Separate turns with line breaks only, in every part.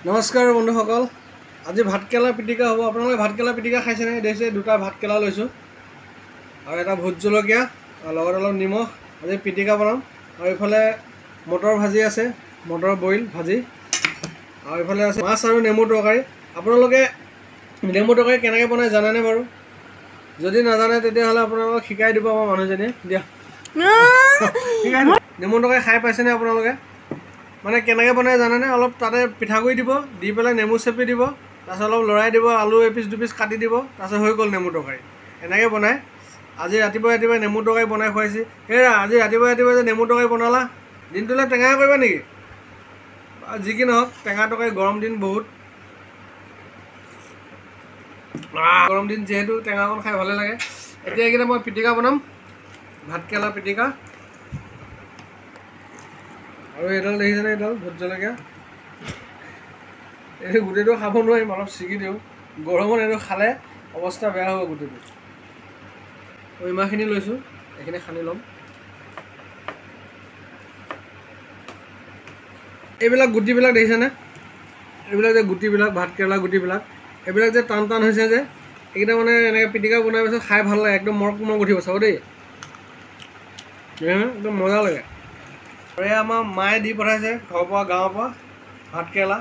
নমস্কাৰ বন্ধুসকল, আজি ভাতকেৰেলা পিটিকা হ'ব। আপোনালোকে ভাতকেৰেলা পিটিকা খাইছেনে? দেখিছে দুটা ভাতকেৰেলা লৈছোঁ আৰু এটা ভোট জলকীয়া আৰু লগত অলপ নিমখ। আজি পিটিকা বনাম আৰু এইফালে মটৰ ভাজি আছে, মটৰ বইল ভাজি, আৰু এইফালে আছে মাছ আৰু নেমু তৰকাৰী। আপোনালোকে নেমু তৰকাৰী কেনেকৈ বনাই জানেনে বাৰু? যদি নাজানে তেতিয়াহ'লে আপোনালোকক শিকাই দিব আমাৰ মানুহজনীয়ে। দিয়া শিকাই দিব। নেমু তৰকাৰী খাই পাইছেনে আপোনালোকে? মানে কেনেকৈ বনাই জানেনে? অলপ তাতে পিঠাগুড়ি দিব, দি পেলাই নেমু চেপি দিব, তাৰপিছত অলপ লৰাই দিব, আলু এপিচ দুপিচ কাটি দিব, তাৰপিছত হৈ গ'ল নেমু তৰকাৰী। এনেকৈ বনায়। আজি ৰাতিপুৱাই নেমু তৰকাৰী বনাই খুৱাইছে। হেৰা আজি ৰাতিপুৱাই যে নেমু তৰকাৰী বনালা, দিনটোলৈ টেঙা কৰিবা নেকি? যি কি নহওক, টেঙা তৰকাৰী গৰম দিন বহুত, গৰম দিন যিহেতু টেঙা অকণ খাই ভালে লাগে। এতিয়া এইকেইটা মই পিটিকা বনাম, ভাতকেৰেলা পিটিকা। আৰু এইডাল দেখিছেনে? এইডাল ভোট জলকীয়া। এই গোটেইটো খাব নোৱাৰিম, অলপ ছিগি দিওঁ। গৰমত এইটো খালে অৱস্থা বেয়া হ'ব গোটেইটো। মই ইমানখিনি লৈছোঁ, এইখিনি সানি ল'ম। এইবিলাক গুটিবিলাক দেখিছেনে? এইবিলাক যে গুটিবিলাক, ভাতকেৰেলা গুটিবিলাক, এইবিলাক যে টান টান হৈছে যে, এইকেইটা মানে এনেকৈ পিটিকা বনাই পাছত খাই ভাল লাগে। একদম মৰক মৰক উঠিব, চাব দেই, একদম মজা লাগে। আৰু এই আমাৰ মায়ে দি পঠাইছে ঘৰৰ পৰা, গাঁৱৰ পৰা ভাতকেৰেলা।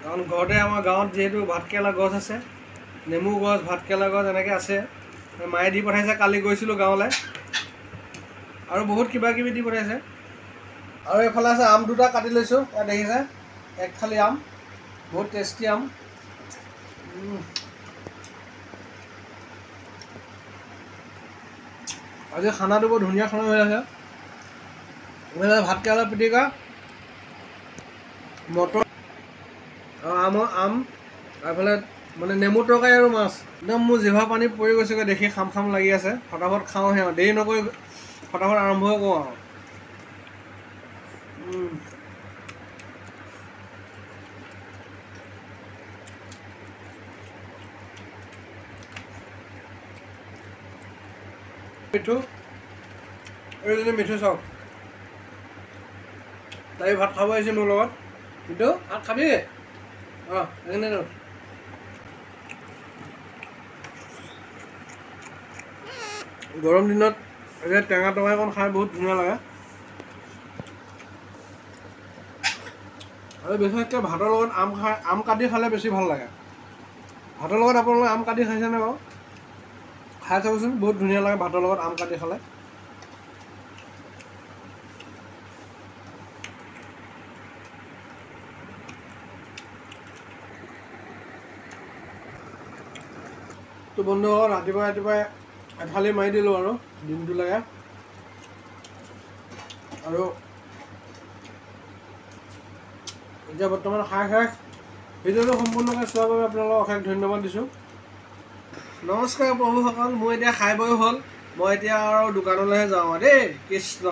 কাৰণ ঘৰতে আমাৰ গাঁৱত যিহেতু ভাতকেৰেলা গছ আছে, নেমু গছ, ভাতকেৰেলা গছ এনেকৈ আছে, মায়ে দি পঠাইছে। কালি গৈছিলোঁ গাঁৱলৈ, আৰু বহুত কিবা কিবি দি পঠাইছে। আৰু এইফালে আছে আম দুটা কাটি লৈছোঁ, ইয়াত দেখিছে, এক থালি আম, বহুত টেষ্টি আম। আজি খানাটো বৰ ধুনীয়া খানা হৈ আছে। ভাতকেৰেলা পিটিকা, মটৰ আৰু আম, আৰু এইফালে মানে নেমু তৰকাৰী আৰু মাছ। একদম মোৰ জিভা পানী পৰি গৈছেগৈ, দেখি খাম খাম লাগি আছে। ফটাফট খাওঁহে আৰু, দেৰি নকৰি ফটাফট আৰম্ভ কৰোঁ আৰু। মিঠু, এইজনী মিঠু চাওক, তাই ভাত খাব আহিছে মোৰ লগত। মিঠু ভাত খাবি? অঁ এইখিনি ৰ। গৰম দিনত এতিয়া টেঙা তৰকাৰীকণ খাই বহুত ধুনীয়া লাগে। আৰু বিশেষকৈ ভাতৰ লগত আম কাটি খালে বেছি ভাল লাগে। ভাতৰ লগত আপোনালোকে আম কাটি খাইছেনে বাৰু? খাই চাবচোন, বহুত ধুনীয়া লাগে ভাতৰ লগত আম কাটি খালে। তো বন্ধুসকল, ৰাতিপুৱাই এথালি মাৰি দিলোঁ আৰু দিনটো লাগে। আৰু এতিয়া বৰ্তমান খাই ভিডিঅ'টো সম্পূৰ্ণকৈ চোৱাৰ বাবে আপোনালোকক অশেষ ধন্যবাদ দিছোঁ। নমস্কাৰ প্ৰভুসকল, মোৰ এতিয়া খাই বৈ হ'ল। মই এতিয়া আৰু দোকানলৈহে যাওঁ দেই। কৃষ্ণ।